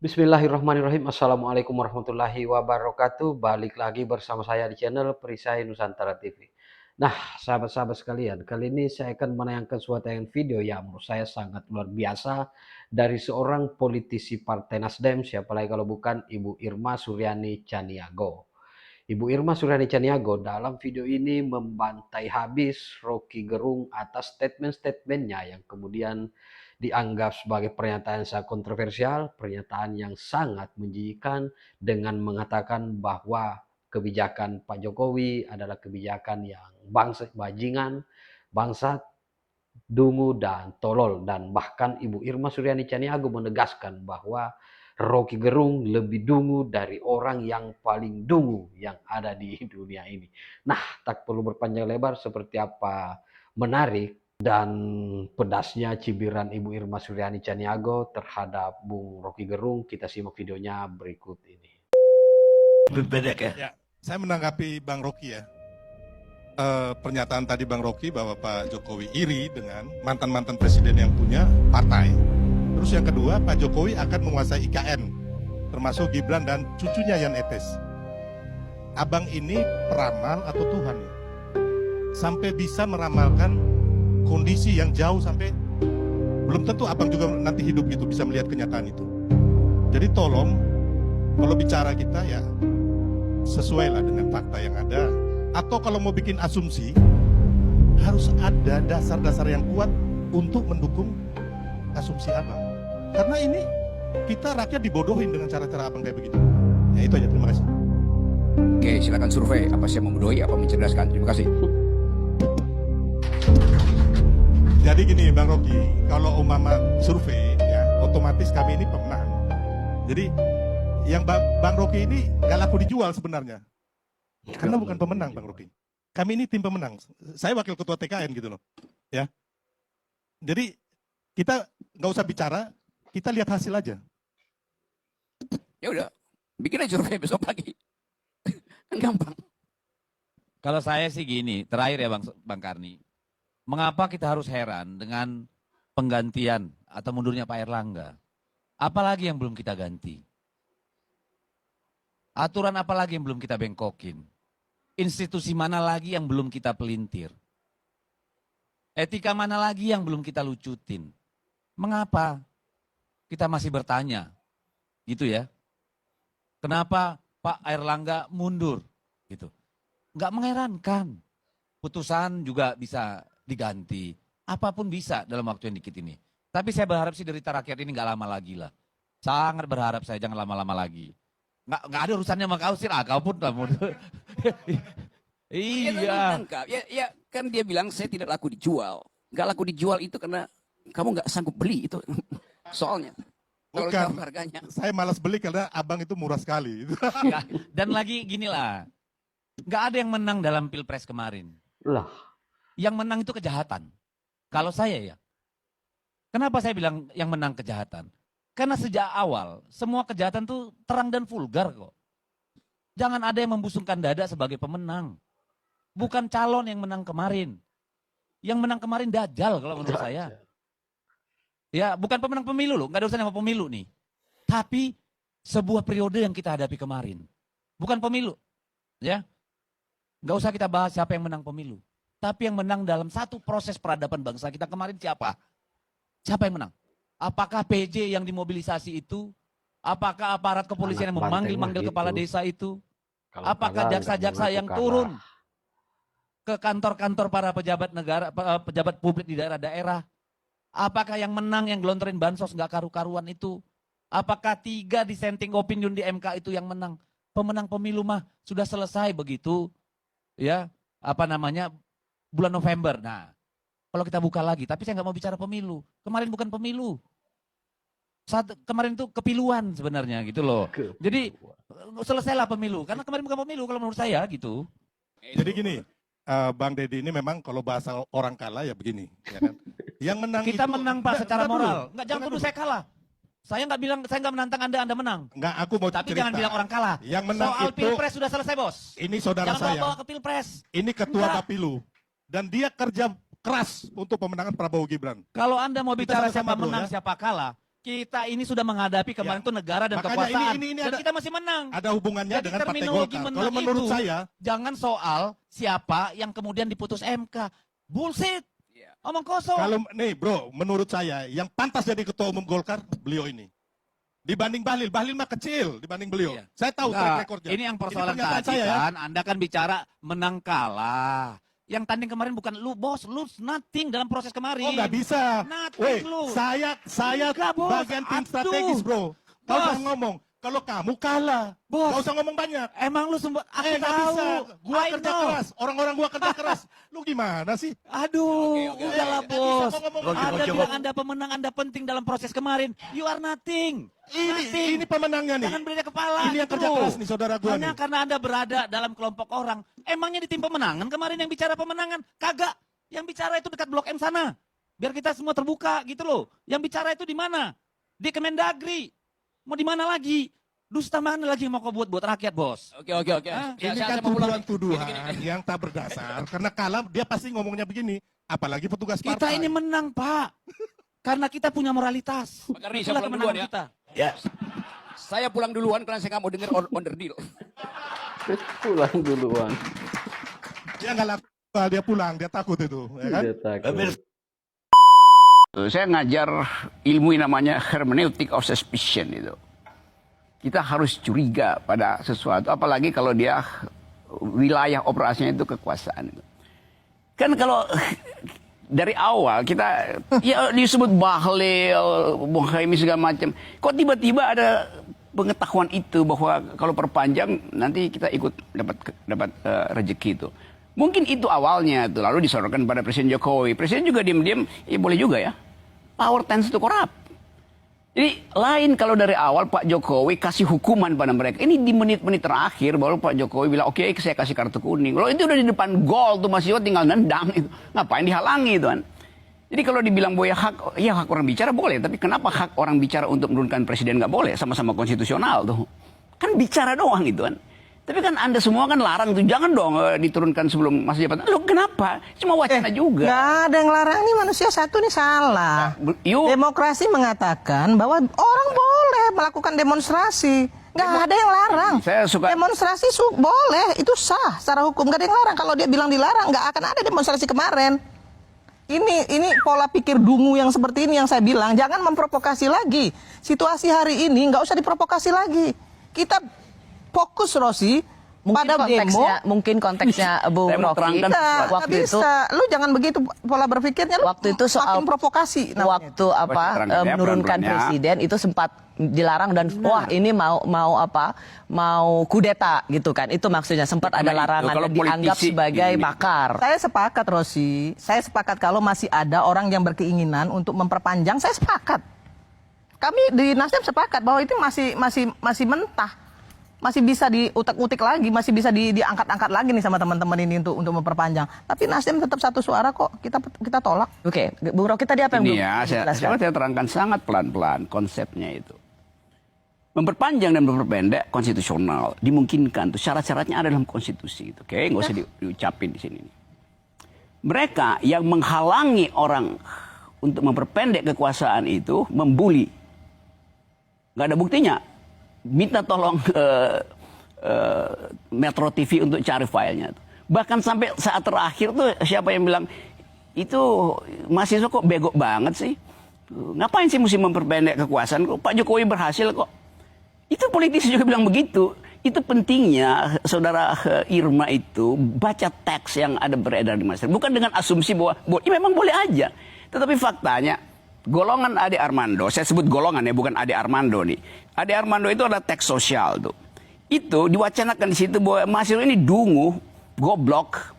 Bismillahirrahmanirrahim. Assalamualaikum warahmatullahi wabarakatuh. Balik lagi bersama saya di channel Perisai Nusantara TV. Nah, sahabat-sahabat sekalian, kali ini saya akan menayangkan suatu tayangan video yang menurut saya sangat luar biasa dari seorang politisi Partai Nasdem, siapa lagi kalau bukan Ibu Irma Suryani Chaniago. Ibu Irma Suryani Chaniago dalam video ini membantai habis Rocky Gerung atas statement-statementnya yang kemudian dianggap sebagai pernyataan yang sangat kontroversial, pernyataan yang sangat menjijikan dengan mengatakan bahwa kebijakan Pak Jokowi adalah kebijakan yang bajingan, bangsat, dungu, dan tolol. Dan bahkan Ibu Irma Suryani Chaniago menegaskan bahwa Rocky Gerung lebih dungu dari orang yang paling dungu yang ada di dunia ini. Nah, tak perlu berpanjang lebar seperti apa menarik dan pedasnya cibiran Ibu Irma Suryani Chaniago terhadap Bung Rocky Gerung, kita simak videonya berikut ini. Berbeda ya? Ya, saya menanggapi Bang Rocky ya. Pernyataan tadi Bang Rocky bahwa Pak Jokowi iri dengan mantan-mantan presiden yang punya partai. Terus yang kedua, Pak Jokowi akan menguasai IKN, termasuk Gibran dan cucunya Yan Etes. Abang ini peramal atau Tuhan ya? Sampai bisa meramalkan kondisi yang jauh sampai belum tentu abang juga nanti hidup gitu bisa melihat kenyataan itu. Jadi tolong kalau bicara kita ya sesuailah dengan fakta yang ada. Atau kalau mau bikin asumsi, harus ada dasar-dasar yang kuat untuk mendukung asumsi abang. Karena ini kita rakyat dibodohin dengan cara-cara abang kayak begitu. Ya itu aja, terima kasih. Oke, silakan survei. Apa sih yang membodohi, apa mencerdaskan? Terima kasih. Jadi gini Bang Rocky, kalau umpama survei, ya otomatis kami ini pemenang. Jadi yang Bang Rocky ini gak laku dijual sebenarnya. Karena bukan pemenang Bang Rocky. Kami ini tim pemenang. Saya wakil ketua TKN gitu loh. Ya. Jadi kita nggak usah bicara, kita lihat hasil aja. Ya udah, bikin aja survei besok pagi. Kan gampang. Kalau saya sih gini, terakhir ya Bang Karni. Mengapa kita harus heran dengan penggantian atau mundurnya Pak Erlangga? Apalagi yang belum kita ganti? Aturan apa lagi yang belum kita bengkokin? Institusi mana lagi yang belum kita pelintir? Etika mana lagi yang belum kita lucutin? Mengapa kita masih bertanya? Gitu ya. Kenapa Pak Erlangga mundur? Gitu. Nggak mengherankan. Putusan juga bisa diganti. Apapun bisa dalam waktu yang dikit ini. Tapi saya berharap sih derita rakyat ini nggak lama lagi lah. Sangat berharap saya jangan lama-lama lagi. Nggak ada urusannya sama kau sih, kau pun lah. Iya. Ya, kan dia bilang saya tidak laku dijual. Nggak laku dijual itu karena kamu nggak sanggup beli itu. Soalnya. Bukan, harganya. saya malas beli karena abang itu murah sekali. Ya, dan lagi gini lah, nggak ada yang menang dalam pilpres kemarin. Lah, yang menang itu kejahatan. Kalau saya ya, kenapa saya bilang yang menang kejahatan? Karena sejak awal semua kejahatan itu terang dan vulgar kok. Jangan ada yang membusungkan dada sebagai pemenang. Bukan calon yang menang kemarin. Yang menang kemarin Dajjal kalau menurut saya. Ya, bukan pemenang pemilu loh, nggak ada urusan sama pemilu nih. Tapi sebuah periode yang kita hadapi kemarin. Bukan pemilu. Ya. Nggak usah kita bahas siapa yang menang pemilu. Tapi yang menang dalam satu proses peradaban bangsa kita kemarin siapa? Siapa yang menang? Apakah PJ yang dimobilisasi itu? Apakah aparat kepolisian yang memanggil kepala desa itu? Apakah jaksa-jaksa yang turun ke kantor-kantor para pejabat negara, pejabat publik di daerah-daerah? Apakah yang menang yang gelontorin bansos nggak karu-karuan itu? Apakah 3 dissenting opinion di MK itu yang menang? Pemenang pemilu mah sudah selesai begitu, ya bulan November. Nah, kalau kita buka lagi, tapi saya nggak mau bicara pemilu. Kemarin bukan pemilu. Kemarin itu kepiluan sebenarnya gitu loh. Jadi selesailah pemilu, karena kemarin bukan pemilu kalau menurut saya gitu. Jadi gini, Bang Deddy ini memang kalau bahasa orang kalah ya begini. Ya kan? Yang menang kita itu, menang Pak secara moral. Enggak, jangan tuduh dulu. saya kalah. Saya nggak bilang, saya nggak menantang Anda menang. Enggak, aku mau Tapi cerita. jangan bilang orang kalah. Yang menang Soal itu, pilpres sudah selesai bos. ini saudara Jangan saya. bawa ke pilpres. Ini ketua Enggak. Bapilu. Dan dia kerja keras untuk pemenangan Prabowo Gibran. Kalau Anda mau bicara sama-sama, siapa bro, menang, ya. siapa kalah, Kita ini sudah menghadapi kemarin tuh negara dan Makanya kekuasaan. ini Dan ada- kita masih menang. Ada hubungannya Jadi dengan Partai terminologi Golkar. menang Kalau menurut itu, saya, jangan soal siapa yang kemudian diputus MK. Bullshit. Omong kosong. kalau nih bro, menurut saya yang pantas jadi ketua umum Golkar beliau ini. Dibanding Bahlil mah kecil dibanding beliau. Iya. Saya tahu Enggak, track recordnya. ini yang persoalan pernyataan tadi saya ya. kan, Anda kan bicara menang kalah. Yang tanding kemarin bukan lu, bos, lu nothing dalam proses kemarin. Oh nggak bisa. Nothing Weh, lu. saya Enggak, bos. bagian tim Aduh. strategis bro. Kau Bos. usah ngomong. Kalau kamu kalah, Bos. nggak usah ngomong banyak. Emang lu sempat aku Nggak tahu. bisa. Gua I kerja know. keras. Orang-orang gua kerja keras. Lu gimana sih? Aduh, Oke, udahlah nggak bisa bos. kok ngomong Anda begitu. bilang Anda pemenang, Anda penting dalam proses kemarin. You are nothing. Nothing. Ini pemenangnya nih. Jangan beda kepala. Ini yang gitu kerja loh. keras nih saudara gua Hanya nih. karena Anda berada dalam kelompok orang. Emangnya di tim pemenangan kemarin yang bicara pemenangan? Kagak. Yang bicara itu dekat Blok M sana. Biar kita semua terbuka gitu loh. Yang bicara itu di mana? Di Kemendagri. Mau di mana lagi? Dusta mana lagi yang mau kau buat rakyat, bos? Oke. Hah? Ini Saya kan mau pulang nih. tuduhan-tuduhan yang tak berdasar. Karena kalah dia pasti ngomongnya begini. Apalagi petugas Kita partai. ini menang, Pak. Karena kita punya moralitas. Pak Karni, Itulah saya pulang kemenangan duluan ya. kita. Saya pulang duluan karena saya nggak mau dengar onderdil. Pulang duluan. Dia nggak laku, dia pulang, dia takut itu. Ya kan? Dia takut. Saya ngajar ilmu yang namanya hermeneutic of suspicion itu. Kita harus curiga pada sesuatu, apalagi kalau dia wilayah operasinya itu kekuasaan. Kan kalau dari awal kita ya disebut Bahlil, Muhaimin segala macam. Kok tiba-tiba ada pengetahuan itu bahwa kalau perpanjang nanti kita ikut dapat rezeki itu. Mungkin itu awalnya tuh, lalu disodorkan pada Presiden Jokowi. Presiden juga diam-diam, ya boleh juga ya. Power tends to corrupt. Jadi lain kalau dari awal Pak Jokowi kasih hukuman pada mereka. Ini di menit-menit terakhir baru Pak Jokowi bilang oke, saya kasih kartu kuning. Kalau itu udah di depan gol tuh masih tinggal nendang itu. Ngapain dihalangi itu kan? Jadi kalau dibilang bahwa ya hak orang bicara boleh, tapi kenapa hak orang bicara untuk menurunkan presiden nggak boleh? Sama-sama konstitusional tuh. Kan bicara doang itu kan. Tapi kan Anda semua kan larang tuh, jangan dong diturunkan sebelum masa jabatan. Loh kenapa? Cuma wacana juga. Nggak ada yang larang nih, manusia satu nih salah. Yuk. Demokrasi mengatakan bahwa orang boleh melakukan demonstrasi. Nggak ada yang larang. Saya suka- Demonstrasi boleh, itu sah secara hukum. Nggak ada yang larang. Kalau dia bilang dilarang, nggak akan ada demonstrasi kemarin. Ini pola pikir dungu yang seperti ini yang saya bilang. Jangan memprovokasi lagi. Situasi hari ini nggak usah diprovokasi lagi. Kita fokus, Rosi, pada demo. Mungkin konteksnya Bung Saya mau Rocky terangkan Nggak waktu itu bisa. Lu jangan begitu pola berpikirnya. Lu waktu itu soal makin provokasi namanya. waktu apa Terangkan ya, menurunkan pelan-pelan ya. presiden itu sempat dilarang dan wah ini mau kudeta gitu kan, itu maksudnya sempat ada Karena itu, larangan kalau dan dianggap politisi sebagai ini- makar. Saya sepakat, Rosi. Saya sepakat kalau masih ada orang yang berkeinginan untuk memperpanjang. Saya sepakat. Kami di Nasdem sepakat bahwa itu masih mentah. Masih bisa diutak-utik lagi, masih bisa diangkat-angkat lagi nih sama teman-teman ini untuk memperpanjang. Tapi Nasdem tetap satu suara kok. Kita tolak. Oke, Bung Rocky tadi apa yang Ini belum ya, dijelaskan? saya terangkan sangat pelan-pelan konsepnya itu. Memperpanjang dan memperpendek konstitusional, dimungkinkan. Tuh syarat-syaratnya ada dalam konstitusi. Itu. Oke, nggak usah diucapin di sini. Mereka yang menghalangi orang untuk memperpendek kekuasaan itu membuli. Nggak ada buktinya. Minta tolong Metro TV untuk cari filenya. Bahkan sampai saat terakhir tuh siapa yang bilang itu mahasiswa kok bego banget sih. Ngapain sih mesti memperpendek kekuasaan? Pak Jokowi berhasil kok. Itu politisi juga bilang begitu. Itu pentingnya saudara Irma itu baca teks yang ada beredar di masyarakat. Bukan dengan asumsi bahwa ya memang boleh aja. Tetapi faktanya golongan Ade Armando, saya sebut golongan ya, bukan Ade Armando nih. Ade Armando itu ada teks sosial tuh. Itu diwacanakan di situ bahwa mahasiswa ini dungu, goblok.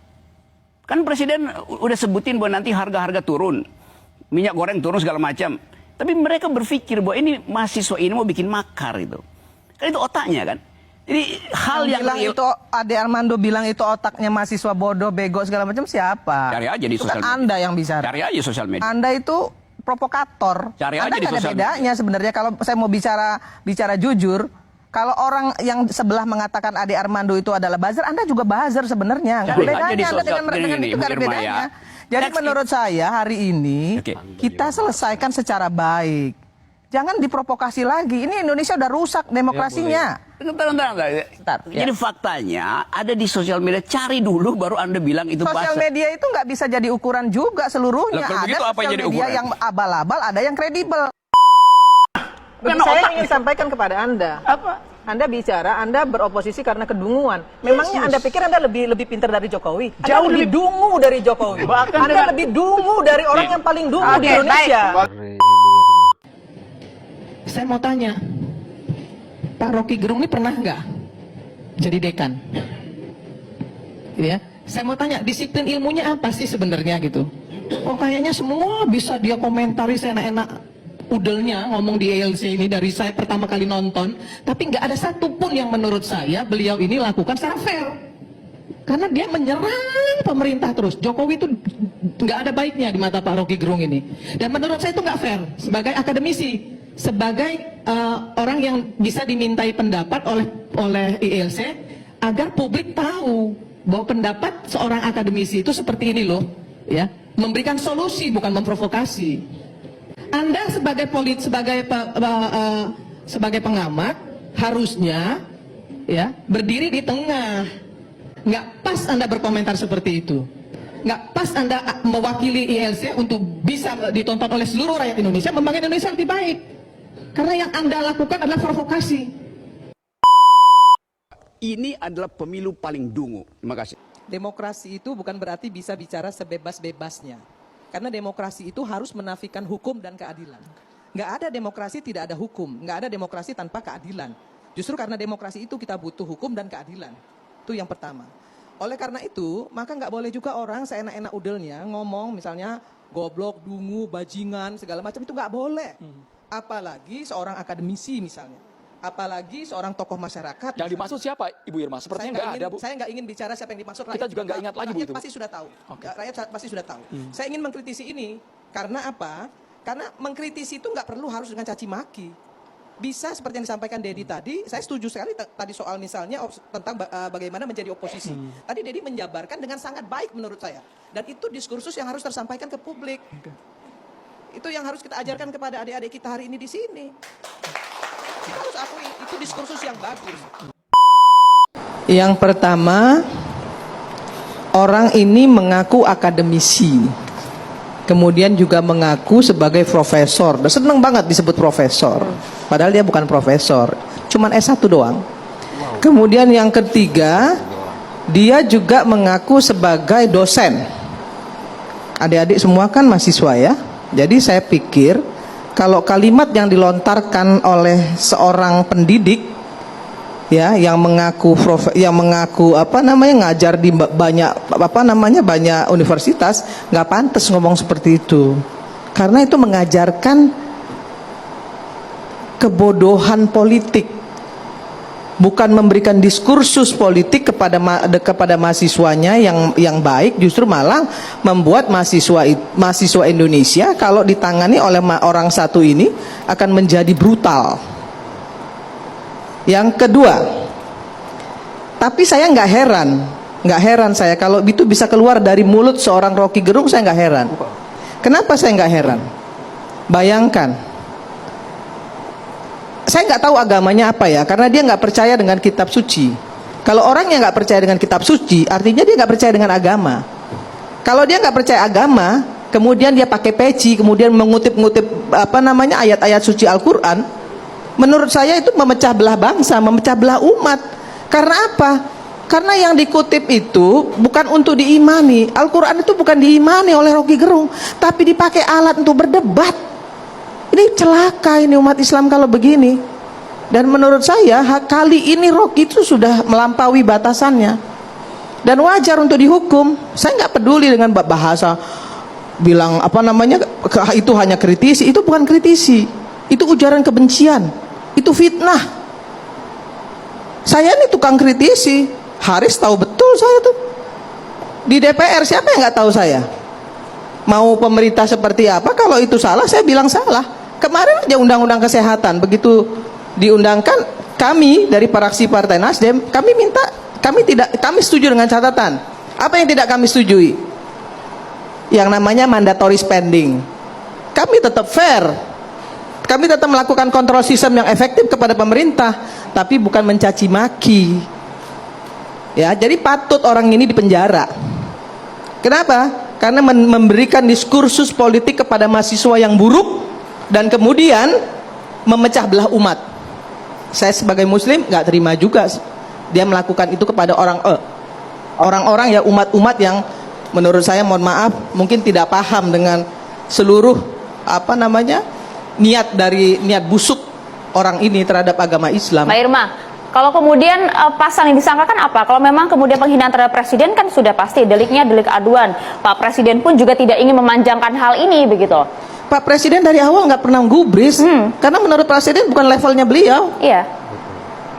Kan presiden udah sebutin bahwa nanti harga-harga turun. Minyak goreng turun segala macam. Tapi mereka berpikir bahwa ini mahasiswa ini mau bikin makar itu. Kan itu otaknya kan. Jadi hal yang bilang real. itu Ade Armando bilang itu otaknya mahasiswa bodoh, bego segala macam siapa? Cari aja di Itu sosial kan media. Anda yang bicara. Cari aja sosial media. Anda itu provokator. Cari Anda aja di nggak ada sosial bedanya sebenarnya kalau saya mau bicara jujur. Kalau orang yang sebelah mengatakan Ade Armando itu adalah buzzer, Anda juga buzzer sebenarnya. Nggak ada Cari aja di bedanya Anda sosial- dengan ini, itu nggak ada Bu Irma bedanya. ya. Jadi Teks menurut saya hari ini Oke. kita selesaikan secara baik. Jangan diprovokasi lagi. Ini Indonesia udah rusak demokrasinya. Bentar. Jadi faktanya ada di sosial media, cari dulu baru Anda bilang itu Sosial buzzer. media itu nggak bisa jadi ukuran juga seluruhnya. Lah, kalau begitu Ada apa yang sosial jadi media ukuran? yang abal-abal, ada yang kredibel. Karena Saya otak- ingin sampaikan kepada Anda. Apa? Anda bicara, Anda beroposisi karena kedunguan. Memangnya Anda pikir Anda lebih pintar dari Jokowi? Jauh lebih dungu dari Jokowi. Anda lebih dungu dari orang yang paling dungu di Indonesia. Saya mau tanya, Pak Rocky Gerung ini pernah nggak jadi dekan? Ya, saya mau tanya, disiplin ilmunya apa sih sebenarnya gitu? Oh kayaknya semua bisa dia komentari seenak-enak udelnya ngomong di ALC ini dari saya pertama kali nonton, tapi nggak ada satupun yang menurut saya beliau ini lakukan secara fair. Karena dia menyerang pemerintah terus. Jokowi itu nggak ada baiknya di mata Pak Rocky Gerung ini. Dan menurut saya itu nggak fair sebagai akademisi. Sebagai orang yang bisa dimintai pendapat oleh ILC agar publik tahu bahwa pendapat seorang akademisi itu seperti ini loh, ya, memberikan solusi bukan memprovokasi. Anda sebagai pengamat harusnya ya berdiri di tengah. Nggak pas Anda berkomentar seperti itu. Nggak pas Anda mewakili ILC untuk bisa ditonton oleh seluruh rakyat Indonesia, membangun Indonesia lebih baik. Karena yang Anda lakukan adalah provokasi. Ini adalah pemilu paling dungu. Terima kasih. Demokrasi itu bukan berarti bisa bicara sebebas-bebasnya. Karena demokrasi itu harus menafikan hukum dan keadilan. Nggak ada demokrasi tidak ada hukum. Nggak ada demokrasi tanpa keadilan. Justru karena demokrasi itu kita butuh hukum dan keadilan. Itu yang pertama. Oleh karena itu, maka nggak boleh juga orang seenak-enak udelnya ngomong misalnya goblok, dungu, bajingan, segala macam, itu nggak boleh. Apalagi seorang akademisi misalnya. Apalagi seorang tokoh masyarakat. Yang dimaksud siapa, Ibu Irma? Sepertinya nggak ada, Bu. Saya nggak ingin bicara siapa yang dimaksud. Kita juga nggak ingat lagi, Bu, Rakyat itu. pasti sudah tahu. Oke. Rakyat pasti sudah tahu. Saya ingin mengkritisi ini. Karena apa? Karena mengkritisi itu nggak perlu harus dengan caci maki. Bisa seperti yang disampaikan Dedi tadi, saya setuju sekali tadi soal misalnya tentang bagaimana menjadi oposisi. Tadi Dedi menjabarkan dengan sangat baik menurut saya. Dan itu diskursus yang harus tersampaikan ke publik. Itu yang harus kita ajarkan kepada adik-adik kita hari ini di sini. Kita harus akui, itu diskursus yang bagus. Yang pertama, orang ini mengaku akademisi. Kemudian juga mengaku sebagai profesor. Dan seneng banget disebut profesor. Padahal dia bukan profesor. Cuman S1 doang. Kemudian yang ketiga, dia juga mengaku sebagai dosen. Adik-adik semua kan mahasiswa ya. Jadi saya pikir kalau kalimat yang dilontarkan oleh seorang pendidik ya yang mengaku ngajar di banyak universitas, nggak pantas ngomong seperti itu. Karena itu mengajarkan kebodohan politik. Bukan memberikan diskursus politik kepada mahasiswanya yang baik, justru malah membuat mahasiswa Indonesia kalau ditangani oleh orang satu ini akan menjadi brutal. Yang kedua, tapi saya nggak heran saya kalau itu bisa keluar dari mulut seorang Rocky Gerung, saya nggak heran. Kenapa saya nggak heran? Bayangkan. Saya nggak tahu agamanya apa ya, karena dia nggak percaya dengan kitab suci. Kalau orang yang nggak percaya dengan kitab suci, artinya dia nggak percaya dengan agama. Kalau dia nggak percaya agama, kemudian dia pakai peci, kemudian mengutip-ngutip ayat-ayat suci Al-Quran, menurut saya itu memecah belah bangsa, memecah belah umat. Karena apa? Karena yang dikutip itu bukan untuk diimani. Al-Quran itu bukan diimani oleh Rocky Gerung, tapi dipakai alat untuk berdebat. Ini celaka ini umat Islam kalau begini. Dan menurut saya kali ini Rocky itu sudah melampaui batasannya. Dan wajar untuk dihukum. Saya nggak peduli dengan bahasa bilang itu hanya kritisi. Itu bukan kritisi. Itu ujaran kebencian. Itu fitnah. Saya ini tukang kritisi. Haris tahu betul saya tuh. Di DPR siapa yang nggak tahu saya? Mau pemerintah seperti apa? Kalau itu salah saya bilang salah. Kemarin aja undang-undang kesehatan begitu diundangkan, kami dari fraksi Partai Nasdem kami setuju dengan catatan. Apa yang tidak kami setujui? Yang namanya mandatory spending. Kami tetap fair. Kami tetap melakukan kontrol sistem yang efektif kepada pemerintah, tapi bukan mencaci maki. Ya, jadi patut orang ini dipenjara. Kenapa? Karena memberikan diskursus politik kepada mahasiswa yang buruk dan kemudian memecah belah umat. Saya sebagai muslim nggak terima juga dia melakukan itu kepada orang-orang ya, umat-umat yang menurut saya, mohon maaf, mungkin tidak paham dengan seluruh niat busuk orang ini terhadap agama Islam. Mbak Irma, kalau kemudian pasal yang disangkakan apa? Kalau memang kemudian penghinaan terhadap presiden kan sudah pasti deliknya delik aduan. Pak Presiden pun juga tidak ingin memanjangkan hal ini begitu. Pak Presiden dari awal nggak pernah gubris, karena menurut Presiden bukan levelnya beliau. Iya.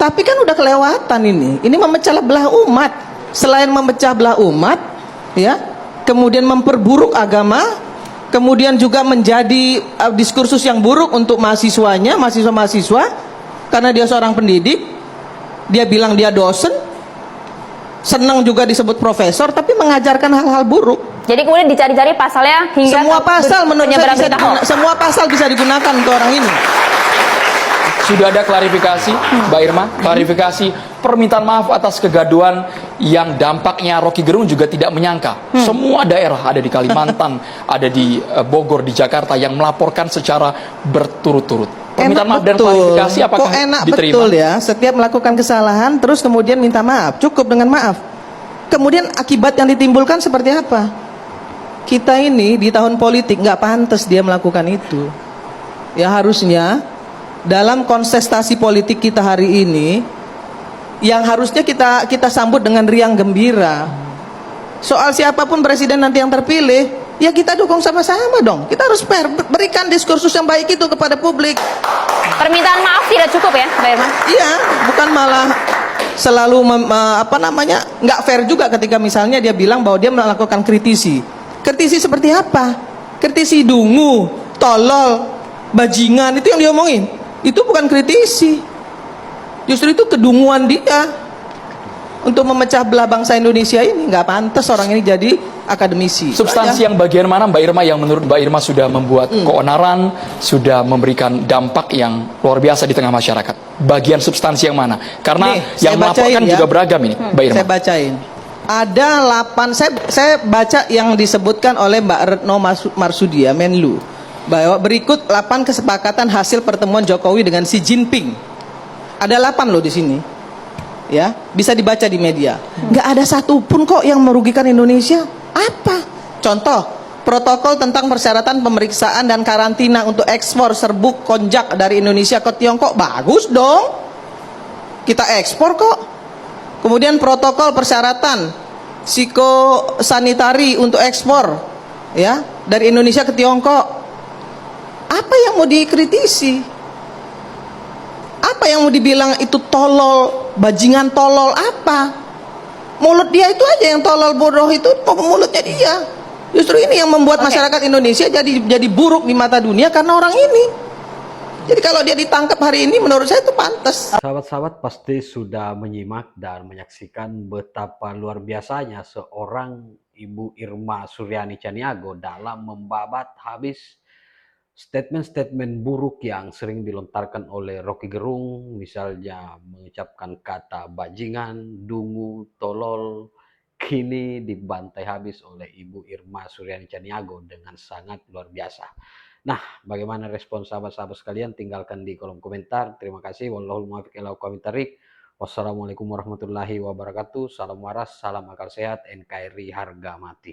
Tapi kan udah kelewatan ini. Ini memecah belah umat. Selain memecah belah umat, ya, kemudian memperburuk agama, kemudian juga menjadi diskursus yang buruk untuk mahasiswanya, mahasiswa-mahasiswa, karena dia seorang pendidik, dia bilang dia dosen, senang juga disebut profesor, tapi mengajarkan hal-hal buruk. Jadi kemudian dicari-cari pasalnya hingga semua pasal menurut saya semua pasal bisa digunakan untuk orang ini. Sudah ada klarifikasi, Mbak Irma, klarifikasi permintaan maaf atas kegaduhan yang dampaknya Rocky Gerung juga tidak menyangka. Semua daerah ada di Kalimantan, ada di Bogor, di Jakarta yang melaporkan secara berturut-turut. Permintaan maaf dan klarifikasi apakah kok enak diterima? Betul ya, setiap melakukan kesalahan terus kemudian minta maaf, cukup dengan maaf. Kemudian akibat yang ditimbulkan seperti apa? Kita ini di tahun politik nggak pantas dia melakukan itu. Ya harusnya dalam kontestasi politik kita hari ini, yang harusnya kita sambut dengan riang gembira. Soal siapapun presiden nanti yang terpilih, ya kita dukung sama-sama dong. Kita harus fair, berikan diskursus yang baik itu kepada publik. Permintaan maaf tidak cukup ya, Mbak Irma? Iya, bukan malah selalu nggak fair juga ketika misalnya dia bilang bahwa dia melakukan kritisi. Kritisi seperti apa? Kritisi dungu, tolol, bajingan, itu yang diomongin. Itu bukan kritisi, justru itu kedunguan dia untuk memecah belah bangsa Indonesia ini. Nggak pantas orang ini jadi akademisi. Substansi yang bagian mana Mbak Irma yang menurut Mbak Irma sudah membuat keonaran, sudah memberikan dampak yang luar biasa di tengah masyarakat? Bagian substansi yang mana? Karena nih, yang melaporkan ya, juga beragam ini, Mbak Irma. Saya bacain. Ada 8, saya baca yang disebutkan oleh Mbak Retno Marsudi ya, Menlu, bahwa berikut 8 kesepakatan hasil pertemuan Jokowi dengan Xi Jinping. Ada 8 loh di sini. Ya, bisa dibaca di media. Nggak ada satupun kok yang merugikan Indonesia. Apa? Contoh, protokol tentang persyaratan pemeriksaan dan karantina untuk ekspor serbuk konjak dari Indonesia ke Tiongkok. Bagus dong. Kita ekspor kok. Kemudian protokol persyaratan psikosanitari untuk ekspor ya dari Indonesia ke Tiongkok. Apa yang mau dikritisi? Apa yang mau dibilang itu tolol, bajingan tolol apa? Mulut dia itu aja yang tolol, bodoh itu mulutnya dia. Justru ini yang membuat masyarakat Indonesia jadi buruk di mata dunia karena orang ini. Jadi kalau dia ditangkap hari ini menurut saya itu pantas. Sahabat-sahabat pasti sudah menyimak dan menyaksikan betapa luar biasanya seorang Ibu Irma Suryani Chaniago dalam membabat habis statement-statement buruk yang sering dilontarkan oleh Rocky Gerung, misalnya mengucapkan kata bajingan, dungu, tolol, kini dibantai habis oleh Ibu Irma Suryani Chaniago dengan sangat luar biasa. Nah, bagaimana respon sahabat-sahabat sekalian? Tinggalkan di kolom komentar. Terima kasih. Wallahul muwaffiq ila aqwamit thoriq. Wassalamualaikum warahmatullahi wabarakatuh. Salam waras, salam akal sehat, NKRI harga mati.